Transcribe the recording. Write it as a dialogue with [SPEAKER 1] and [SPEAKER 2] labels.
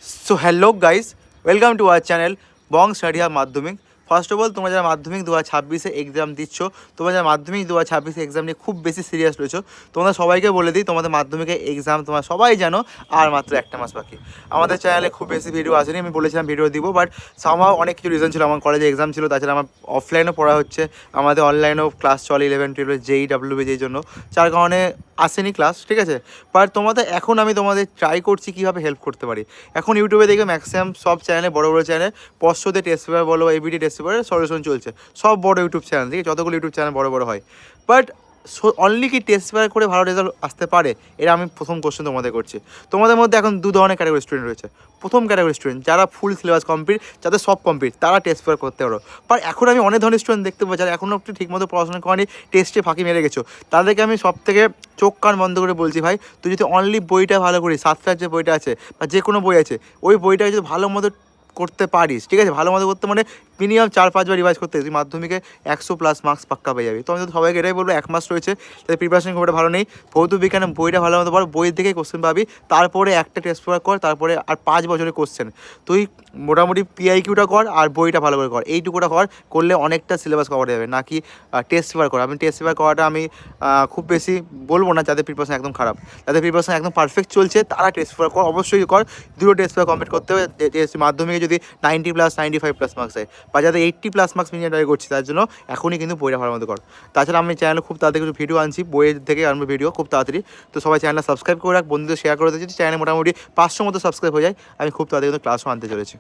[SPEAKER 1] So hello guys, welcome to our channel Bong study hub মাধ্যমিক। First of all, তোমরা যারা মাধ্যমিক 2026-এ exam দিচ্ছ, তোমরা যারা মাধ্যমিক 2026 এক্সাম নিয়ে খুব বেশি সিরিয়াস রয়েছো, তোমাদের সবাইকে বলে দিই তোমাদের মাধ্যমিকের এক্সাম তোমরা সবাই জানো আর মাত্র একটা মাস বাকি। আমাদের চ্যানেলে খুব বেশি ভিডিও আসেনি, আমি বলেছিলাম ভিডিও দিব, বাট সামহাও অনেক কিছু রিজন ছিল। আমার কলেজে এক্সাম ছিল, তাছাড়া আমার অফলাইনেও পড়া হচ্ছে, আমাদের অনলাইনেও ক্লাস চলে 11-12 যেই ডাব্লিউবি যেই জন্য, যার কারণে আসেনি ক্লাস, ঠিক আছে। বাট তোমাদের এখন আমি তোমাদের ট্রাই করছি কীভাবে হেল্প করতে পারি। এখন ইউটিউবে দেখবে ম্যাক্সিমাম সব চ্যানেলে বড় বড় চ্যানেলে পর্ষদে টেস্ট পেপার বলো, এবিডি টেস্ট পেপারের সলিউশন চলছে, সব বড় ইউটিউব চ্যানেল, ঠিক আছে, যতগুলো ইউটিউব চ্যানেল বড় বড় হয়। বাট অনলি কি টেস্ট পেপার করে ভালো রেজাল্ট আসতে পারে? এটা আমি প্রথম কোশ্চেন তোমাদের করছি। তোমাদের মধ্যে এখন দু ধরনের ক্যাটাগরি স্টুডেন্ট রয়েছে। প্রথম ক্যাটাগরি স্টুডেন্ট যারা ফুল সিলেবাস কমপ্লিট, যাদের সব কমপ্লিট, তারা টেস্ট পেপার করতে পারো। বাট এখন আমি অনেক ধরনের স্টুডেন্ট দেখতে পাই যারা এখনও একটু ঠিকমতো পড়াশোনা করেনি, টেস্টে ফাঁকি মেরে গেছো। তাদেরকে আমি সব থেকে চোখ কান বন্ধ করে বলছি, ভাই তুই যদি অনলি বইটা ভালো করিস, সাতটার যে বইটা আছে বা যে কোনো বই আছে, ওই বইটা যদি ভালো মতো করতে পারিস, ঠিক আছে, ভালো মতো করতে মানে মিনিমাম 4-5 বার রিভাইজ করতে, তুই মাধ্যমিকে 100+ মার্কস পাক্কা পেয়ে যাবি। তো আমি তো সবাইকে এটাই বলবো, 1 মাস রয়েছে, তাদের প্রিপারেশন খুব একটা ভালো নেই। ভৌত বিজ্ঞানে বইটা ভালো মতো পড়, বই থেকে কোশ্চেন পাবি, তারপরে একটা টেস্ট পেপার কর, তারপরে আর 5 বছরের কোশ্চেন তুই মোটামুটি পিআইকিউটা কর আর বইটা ভালো করে কর, এইটুকুটা করলে অনেকটা সিলেবাস কভার হয়ে যাবে। নাকি টেস্ট পেপার কর, আমি টেস্ট পেপার করাটা আমি খুব বেশি বলবো না। যাদের প্রিপারেশন একদম খারাপ, যাদের প্রিপারেশন একদম পারফেক্ট চলছে, তারা টেস্ট পেপার কর, অবশ্যই কর। দুটো টেস্ট পেপার কমপ্লিট করতে হবে। মাধ্যমিকে যদি 90+, 95+ মার্কস হয়, বা যাদের 80+ মার্কস মিনিমাম ট্রাই করছি, তার জন্য এখনই কিন্তু বইটা ভালো মতো কর। তাছাড়া আমি চ্যানেলে খুব তাড়াতাড়ি কিছু ভিডিও আনছি, বইয়ের থেকে আনবো ভিডিও খুব তাড়াতাড়ি। তো সবাই চ্যানেলটা সাবস্ক্রাইব করে রাখ, বন্ধুদের শেয়ার করে দিচ্ছি। চ্যানেলে মোটামুটি 500 মতো সাবস্ক্রাইব হয়ে যায়, আমি খুব তাড়াতাড়ি কিন্তু ক্লাসও আনতে চলেছি।